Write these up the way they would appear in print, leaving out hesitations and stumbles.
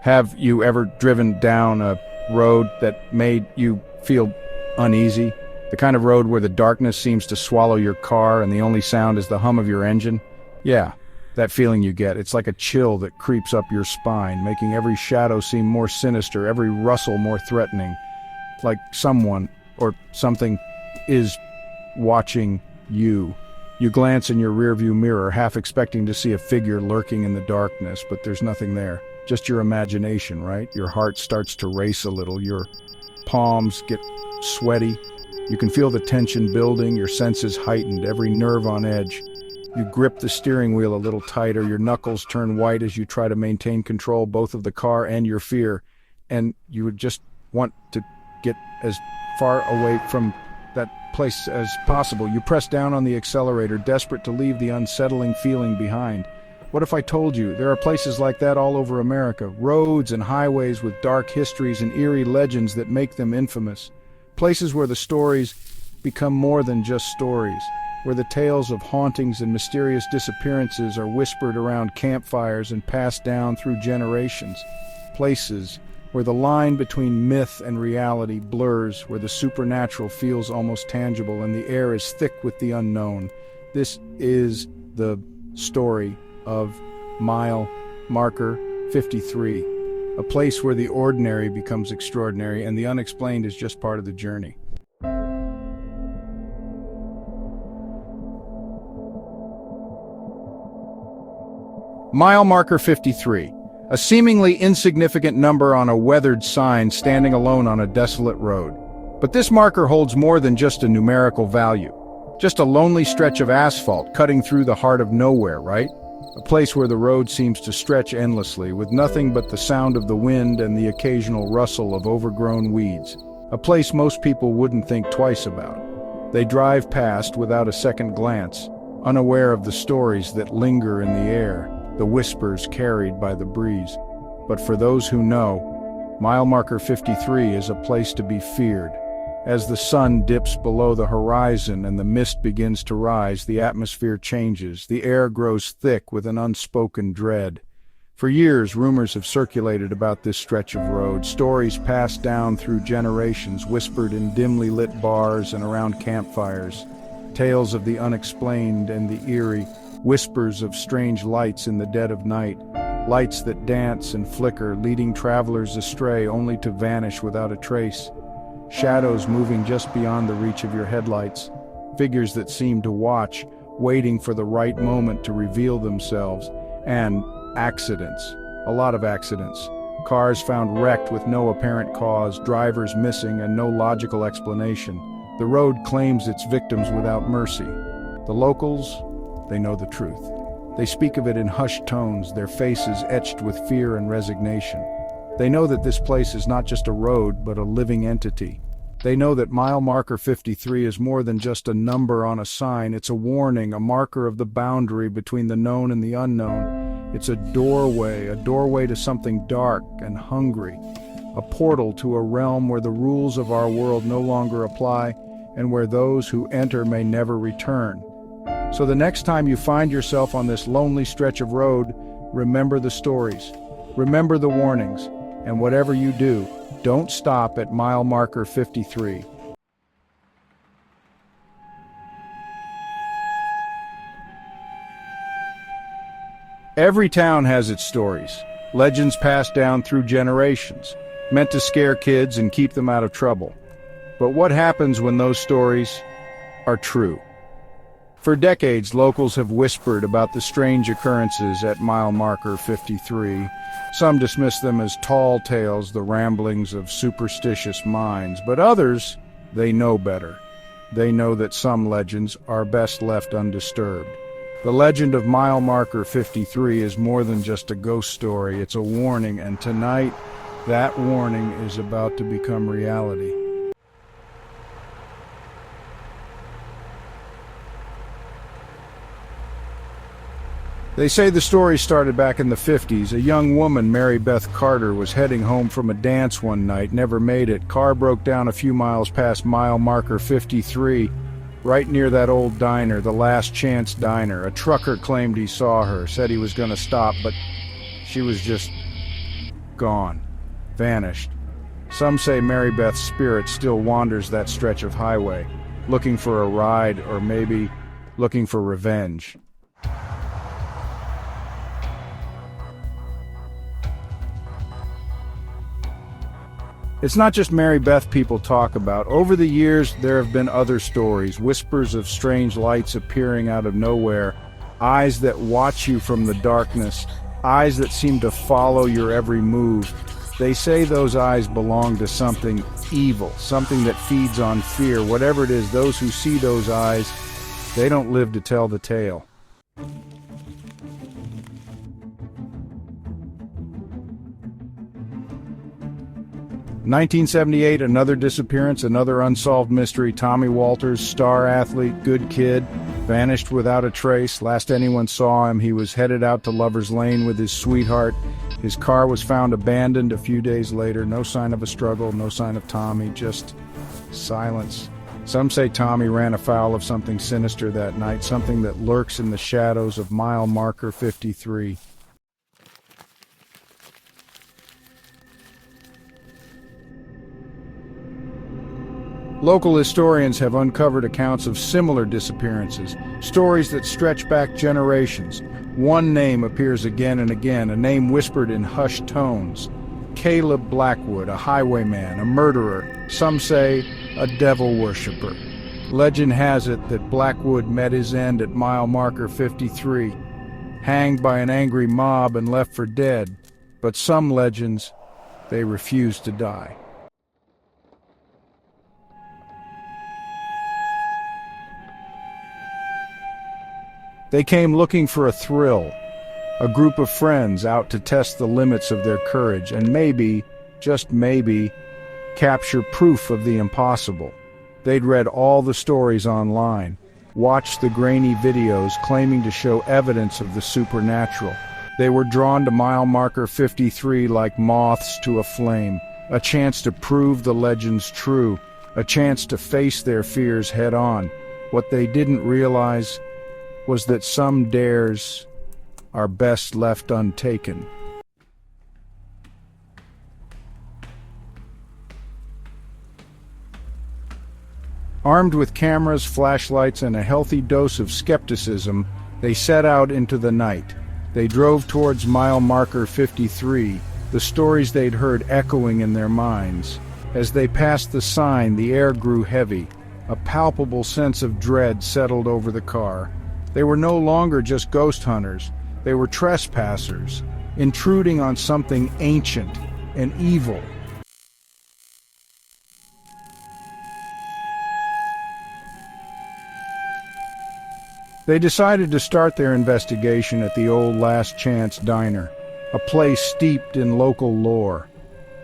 Have you ever driven down a road that made you feel uneasy? The kind of road where the darkness seems to swallow your car and the only sound is the hum of your engine? Yeah, that feeling you get. It's like a chill that creeps up your spine, making every shadow seem more sinister, every rustle more threatening. Like someone or something is watching you. You glance in your rearview mirror, half expecting to see a figure lurking in the darkness, but there's nothing there. Just your imagination, right? Your heart starts to race a little, your palms get sweaty. You can feel the tension building, your senses heightened, every nerve on edge. You grip the steering wheel a little tighter, your knuckles turn white as you try to maintain control both of the car and your fear, and you would just want to get as far away from that place as possible. You press down on the accelerator, desperate to leave the unsettling feeling behind. What if I told you there are places like that all over America, roads and highways with dark histories and eerie legends that make them infamous? Places where the stories become more than just stories, where the tales of hauntings and mysterious disappearances are whispered around campfires and passed down through generations. Places where the line between myth and reality blurs, where the supernatural feels almost tangible and the air is thick with the unknown. This is the story of Mile Marker 53, a place where the ordinary becomes extraordinary and the unexplained is just part of the journey. Mile Marker 53, a seemingly insignificant number on a weathered sign standing alone on a desolate road. But this marker holds more than just a numerical value. Just a lonely stretch of asphalt cutting through the heart of nowhere, right? A place where the road seems to stretch endlessly, with nothing but the sound of the wind and the occasional rustle of overgrown weeds. A place most people wouldn't think twice about. They drive past without a second glance, unaware of the stories that linger in the air, the whispers carried by the breeze. But for those who know, Mile Marker 53 is a place to be feared. As the sun dips below the horizon and the mist begins to rise, the atmosphere changes. The air grows thick with an unspoken dread. For years, rumors have circulated about this stretch of road, stories passed down through generations, whispered in dimly lit bars and around campfires. Tales of the unexplained and the eerie, whispers of strange lights in the dead of night, lights that dance and flicker, leading travelers astray only to vanish without a trace. Shadows moving just beyond the reach of your headlights, figures that seem to watch, waiting for the right moment to reveal themselves, and accidents, a lot of accidents. Cars found wrecked with no apparent cause, drivers missing and no logical explanation. The road claims its victims without mercy. The locals, they know the truth. They speak of it in hushed tones, their faces etched with fear and resignation. They know that this place is not just a road, but a living entity. They know that Mile Marker 53 is more than just a number on a sign. It's a warning, a marker of the boundary between the known and the unknown. It's a doorway to something dark and hungry, a portal to a realm where the rules of our world no longer apply and where those who enter may never return. So the next time you find yourself on this lonely stretch of road, remember the stories, remember the warnings, and whatever you do, don't stop at Mile Marker 53. Every town has its stories, legends passed down through generations, meant to scare kids and keep them out of trouble. But what happens when those stories are true? For decades, locals have whispered about the strange occurrences at Mile Marker 53. Some dismiss them as tall tales, the ramblings of superstitious minds, but others, they know better. They know that some legends are best left undisturbed. The legend of Mile Marker 53 is more than just a ghost story, it's a warning, and tonight, that warning is about to become reality. They say the story started back in the 50s. A young woman, Mary Beth Carter, was heading home from a dance one night, never made it. Car broke down a few miles past Mile Marker 53, right near that old diner, the Last Chance Diner. A trucker claimed he saw her, said he was going to stop, but she was just Gone. Vanished. Some say Mary Beth's spirit still wanders that stretch of highway, looking for a ride or maybe looking for revenge. It's not just Mary Beth people talk about. Over the years, there have been other stories, whispers of strange lights appearing out of nowhere, eyes that watch you from the darkness, eyes that seem to follow your every move. They say those eyes belong to something evil, something that feeds on fear. Whatever it is, those who see those eyes, they don't live to tell the tale. 1978, another disappearance, another unsolved mystery. Tommy Walters, star athlete, good kid, vanished without a trace. Last anyone saw him, he was headed out to Lover's Lane with his sweetheart. His car was found abandoned a few days later. No sign of a struggle, no sign of Tommy, just silence. Some say Tommy ran afoul of something sinister that night, something that lurks in the shadows of mile marker 53. Local historians have uncovered accounts of similar disappearances, stories that stretch back generations. One name appears again and again, a name whispered in hushed tones. Caleb Blackwood, a highwayman, a murderer, some say a devil worshiper. Legend has it that Blackwood met his end at mile marker 53, hanged by an angry mob and left for dead. But some legends, they refuse to die. They came looking for a thrill, a group of friends out to test the limits of their courage and maybe, just maybe, capture proof of the impossible. They'd read all the stories online, watched the grainy videos claiming to show evidence of the supernatural. They were drawn to mile marker 53 like moths to a flame, a chance to prove the legends true, a chance to face their fears head on. What they didn't realize was that some dares are best left untaken. Armed with cameras, flashlights, and a healthy dose of skepticism, they set out into the night. They drove towards mile marker 53, the stories they'd heard echoing in their minds. As they passed the sign, the air grew heavy. A palpable sense of dread settled over the car. They were no longer just ghost hunters. They were trespassers, intruding on something ancient and evil. They decided to start their investigation at the old Last Chance Diner, a place steeped in local lore.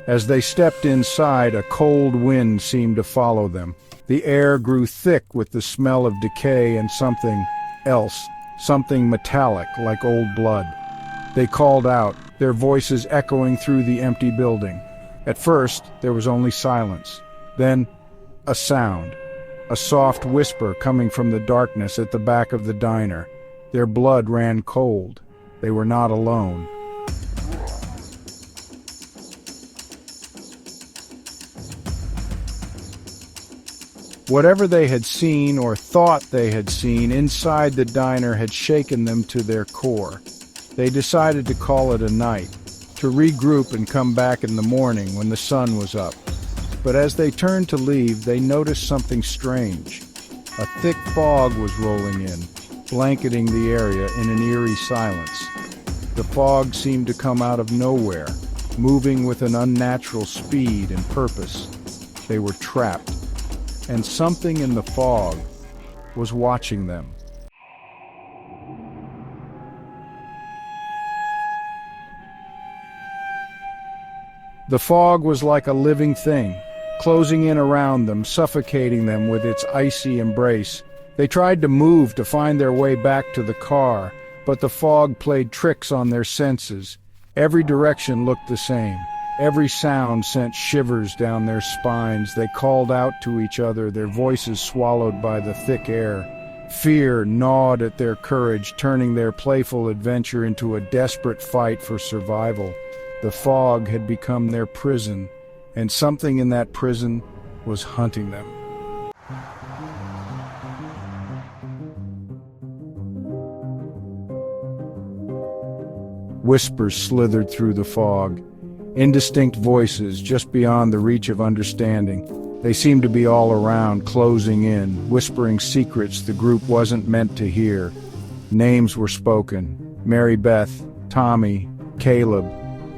As they stepped inside, a cold wind seemed to follow them. The air grew thick with the smell of decay and something else, something metallic like old blood. They called out, their voices echoing through the empty building. At first, there was only silence. Then, a sound, a soft whisper coming from the darkness at the back of the diner. Their blood ran cold. They were not alone. Whatever they had seen or thought they had seen inside the diner had shaken them to their core. They decided to call it a night, to regroup and come back in the morning when the sun was up. But as they turned to leave, they noticed something strange. A thick fog was rolling in, blanketing the area in an eerie silence. The fog seemed to come out of nowhere, moving with an unnatural speed and purpose. They were trapped. And something in the fog was watching them. The fog was like a living thing, closing in around them, suffocating them with its icy embrace. They tried to move to find their way back to the car, but the fog played tricks on their senses. Every direction looked the same. Every sound sent shivers down their spines. They called out to each other, their voices swallowed by the thick air. Fear gnawed at their courage, turning their playful adventure into a desperate fight for survival. The fog had become their prison, and something in that prison was hunting them. Whispers slithered through the fog, indistinct voices just beyond the reach of understanding. They seemed to be all around, closing in, whispering secrets the group wasn't meant to hear. Names were spoken: Mary Beth, Tommy, Caleb,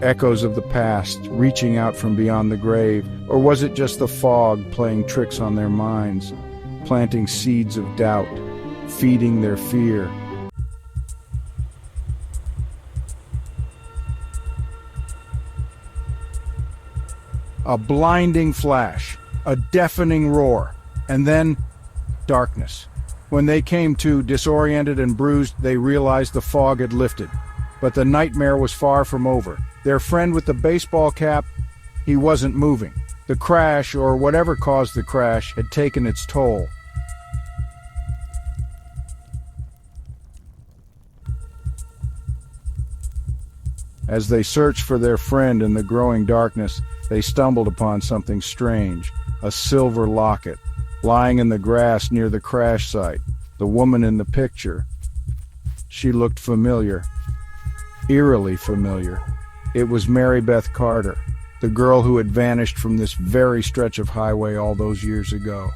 echoes of the past reaching out from beyond the grave. Or was it just the fog playing tricks on their minds, planting seeds of doubt, feeding their fear? A blinding flash, a deafening roar, and then darkness. When they came to, disoriented and bruised, they realized the fog had lifted. But the nightmare was far from over. Their friend with the baseball cap, he wasn't moving. The crash, or whatever caused the crash, had taken its toll. As they searched for their friend in the growing darkness, they stumbled upon something strange, a silver locket, lying in the grass near the crash site. The woman in the picture, she looked familiar, eerily familiar. It was Mary Beth Carter, the girl who had vanished from this very stretch of highway all those years ago.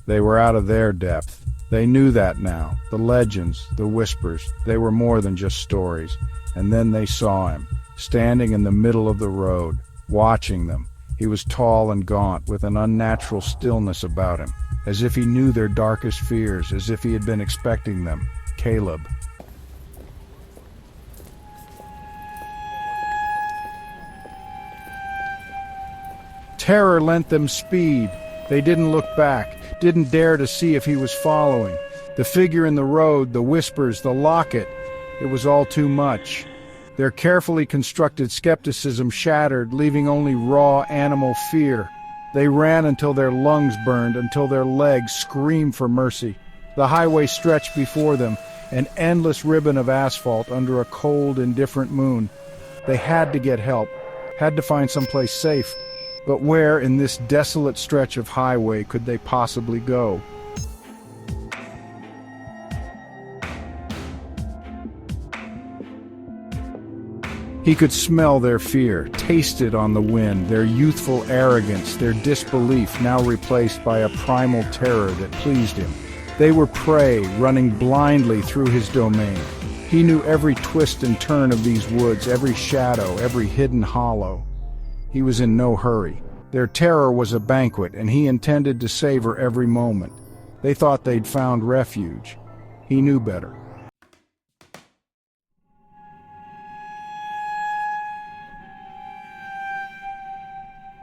They were out of their depth. They knew that now. The legends, the whispers, they were more than just stories. And then they saw him, standing in the middle of the road, watching them. He was tall and gaunt, with an unnatural stillness about him, as if he knew their darkest fears, as if he had been expecting them. Caleb. Terror lent them speed. They didn't look back, didn't dare to see if he was following. The figure in the road, the whispers, the locket, it was all too much. Their carefully constructed skepticism shattered, leaving only raw animal fear. They ran until their lungs burned, until their legs screamed for mercy. The highway stretched before them, an endless ribbon of asphalt under a cold, indifferent moon. They had to get help, had to find someplace safe. But where in this desolate stretch of highway could they possibly go? He could smell their fear, taste it on the wind, their youthful arrogance, their disbelief now replaced by a primal terror that pleased him. They were prey, running blindly through his domain. He knew every twist and turn of these woods, every shadow, every hidden hollow. He was in no hurry. Their terror was a banquet, and he intended to savor every moment. They thought they'd found refuge. He knew better.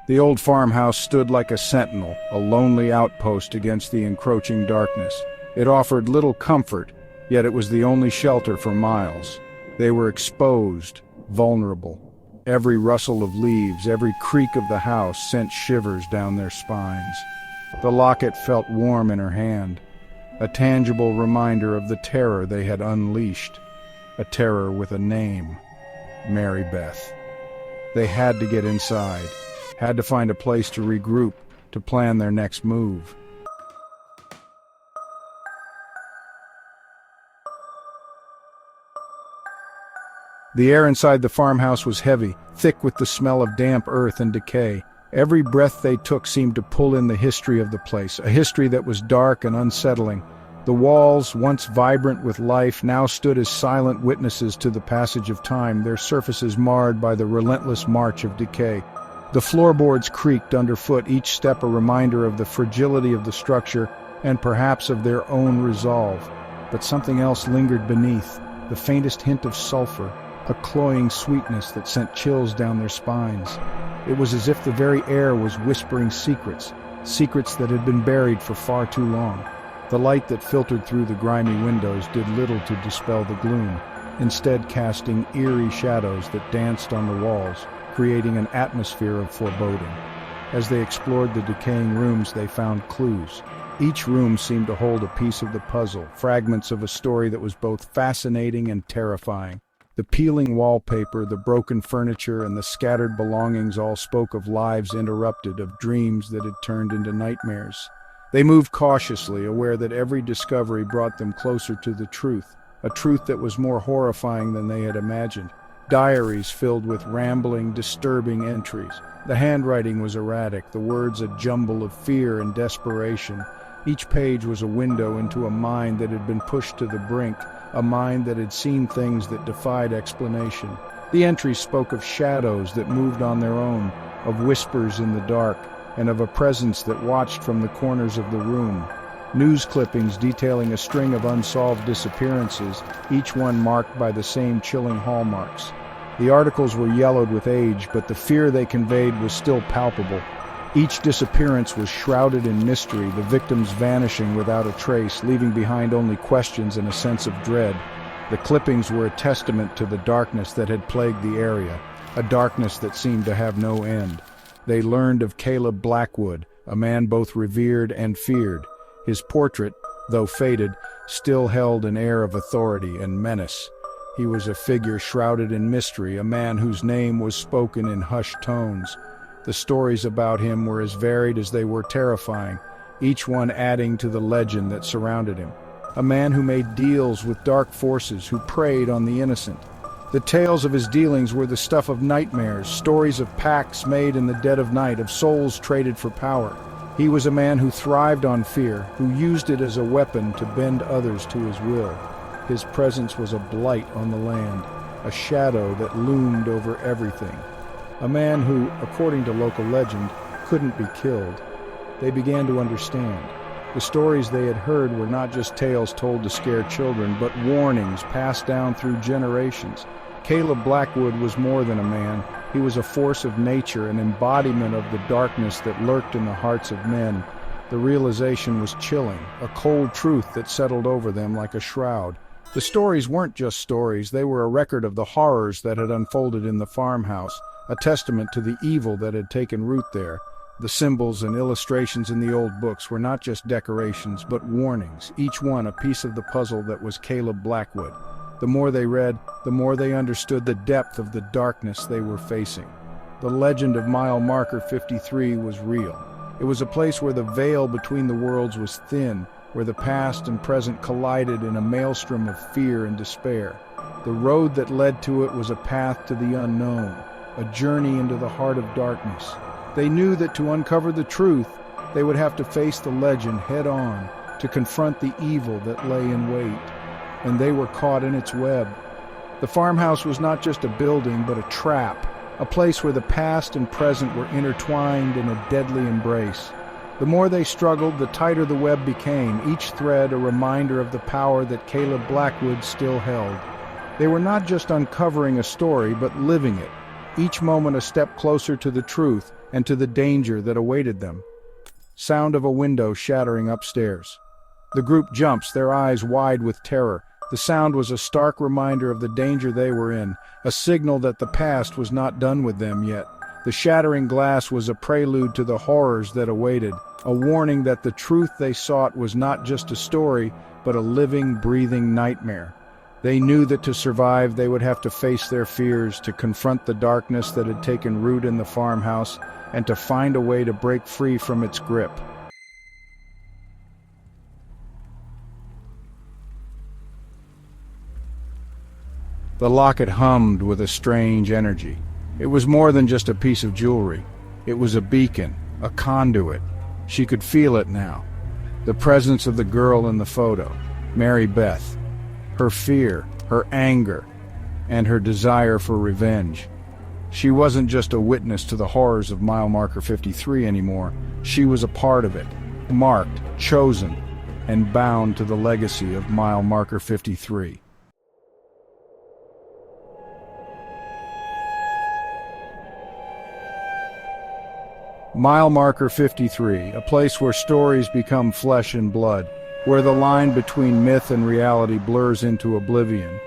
The old farmhouse stood like a sentinel, a lonely outpost against the encroaching darkness. It offered little comfort, yet it was the only shelter for miles. They were exposed, vulnerable. Every rustle of leaves, every creak of the house sent shivers down their spines. The locket felt warm in her hand, a tangible reminder of the terror they had unleashed, a terror with a name, Mary Beth. They had to get inside, had to find a place to regroup, to plan their next move. The air inside the farmhouse was heavy, thick with the smell of damp earth and decay. Every breath they took seemed to pull in the history of the place, a history that was dark and unsettling. The walls, once vibrant with life, now stood as silent witnesses to the passage of time, their surfaces marred by the relentless march of decay. The floorboards creaked underfoot, each step a reminder of the fragility of the structure and perhaps of their own resolve. But something else lingered beneath, the faintest hint of sulfur, a cloying sweetness that sent chills down their spines. It was as if the very air was whispering secrets, secrets that had been buried for far too long. The light that filtered through the grimy windows did little to dispel the gloom, instead casting eerie shadows that danced on the walls, creating an atmosphere of foreboding. As they explored the decaying rooms, they found clues, Each room seemed to hold a piece of the puzzle, fragments of a story that was both fascinating and terrifying. The peeling wallpaper, the broken furniture, and the scattered belongings all spoke of lives interrupted, of dreams that had turned into nightmares. They moved cautiously, aware that every discovery brought them closer to the truth, a truth that was more horrifying than they had imagined. Diaries filled with rambling, disturbing entries. The handwriting was erratic, the words a jumble of fear and desperation. Each page was a window into a mind that had been pushed to the brink, a mind that had seen things that defied explanation. The entries spoke of shadows that moved on their own, of whispers in the dark, and of a presence that watched from the corners of the room. News clippings detailing a string of unsolved disappearances, each one marked by the same chilling hallmarks. The articles were yellowed with age, but the fear they conveyed was still palpable. Each disappearance was shrouded in mystery, the victims vanishing without a trace, leaving behind only questions and a sense of dread. The clippings were a testament to the darkness that had plagued the area, a darkness that seemed to have no end. They learned of Caleb Blackwood, a man both revered and feared. His portrait, though faded, still held an air of authority and menace. He was a figure shrouded in mystery, a man whose name was spoken in hushed tones. The stories about him were as varied as they were terrifying, each one adding to the legend that surrounded him. A man who made deals with dark forces, who preyed on the innocent. The tales of his dealings were the stuff of nightmares, stories of pacts made in the dead of night, of souls traded for power. He was a man who thrived on fear, who used it as a weapon to bend others to his will. His presence was a blight on the land, a shadow that loomed over everything. A man who, according to local legend, couldn't be killed. They began to understand. The stories they had heard were not just tales told to scare children, but warnings passed down through generations. Caleb Blackwood was more than a man. He was a force of nature, an embodiment of the darkness that lurked in the hearts of men. The realization was chilling, a cold truth that settled over them like a shroud. The stories weren't just stories, they were a record of the horrors that had unfolded in the farmhouse, a testament to the evil that had taken root there. The symbols and illustrations in the old books were not just decorations, but warnings, each one a piece of the puzzle that was Caleb Blackwood. The more they read, the more they understood the depth of the darkness they were facing. The legend of mile marker 53 was real. It was a place where the veil between the worlds was thin, where the past and present collided in a maelstrom of fear and despair. The road that led to it was a path to the unknown, a journey into the heart of darkness. They knew that to uncover the truth, they would have to face the legend head-on, to confront the evil that lay in wait. And they were caught in its web. The farmhouse was not just a building, but a trap, a place where the past and present were intertwined in a deadly embrace. The more they struggled, the tighter the web became, each thread a reminder of the power that Caleb Blackwood still held. They were not just uncovering a story, but living it, each moment a step closer to the truth and to the danger that awaited them. Sound of a window shattering upstairs. The group jumps, their eyes wide with terror. The sound was a stark reminder of the danger they were in, a signal that the past was not done with them yet. The shattering glass was a prelude to the horrors that awaited, a warning that the truth they sought was not just a story, but a living, breathing nightmare. They knew that to survive they would have to face their fears, to confront the darkness that had taken root in the farmhouse, and to find a way to break free from its grip. The locket hummed with a strange energy. It was more than just a piece of jewelry. It was a beacon, a conduit. She could feel it now. The presence of the girl in the photo, Mary Beth. Her fear, her anger, and her desire for revenge. She wasn't just a witness to the horrors of mile marker 53 anymore. She was a part of it, marked, chosen, and bound to the legacy of mile marker 53. Mile marker 53, a place where stories become flesh and blood, where the line between myth and reality blurs into oblivion.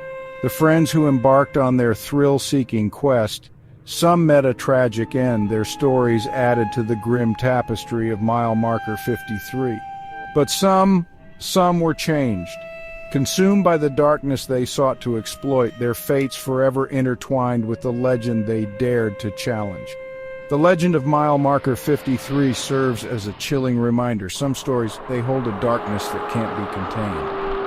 The friends who embarked on their thrill-seeking quest, some met a tragic end, their stories added to the grim tapestry of mile marker 53. But some were changed. Consumed by the darkness they sought to exploit, their fates forever intertwined with the legend they dared to challenge. The legend of mile marker 53 serves as a chilling reminder. Some stories, they hold a darkness that can't be contained.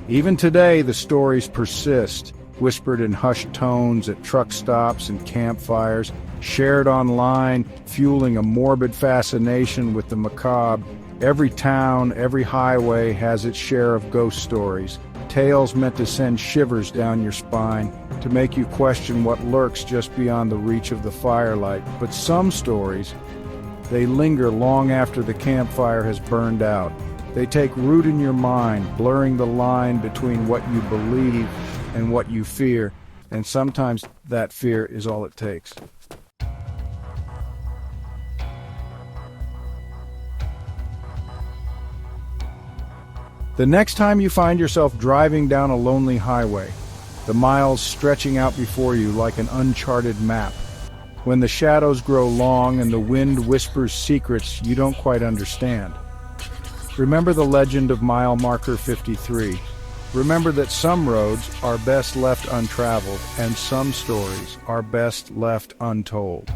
Even today, the stories persist, whispered in hushed tones at truck stops and campfires, shared online, fueling a morbid fascination with the macabre. Every town, every highway has its share of ghost stories, tales meant to send shivers down your spine, to make you question what lurks just beyond the reach of the firelight. But some stories, they linger long after the campfire has burned out. They take root in your mind, blurring the line between what you believe and what you fear, and sometimes that fear is all it takes. The next time you find yourself driving down a lonely highway, the miles stretching out before you like an uncharted map, when the shadows grow long and the wind whispers secrets you don't quite understand, remember the legend of mile marker 53. Remember that some roads are best left untraveled and some stories are best left untold.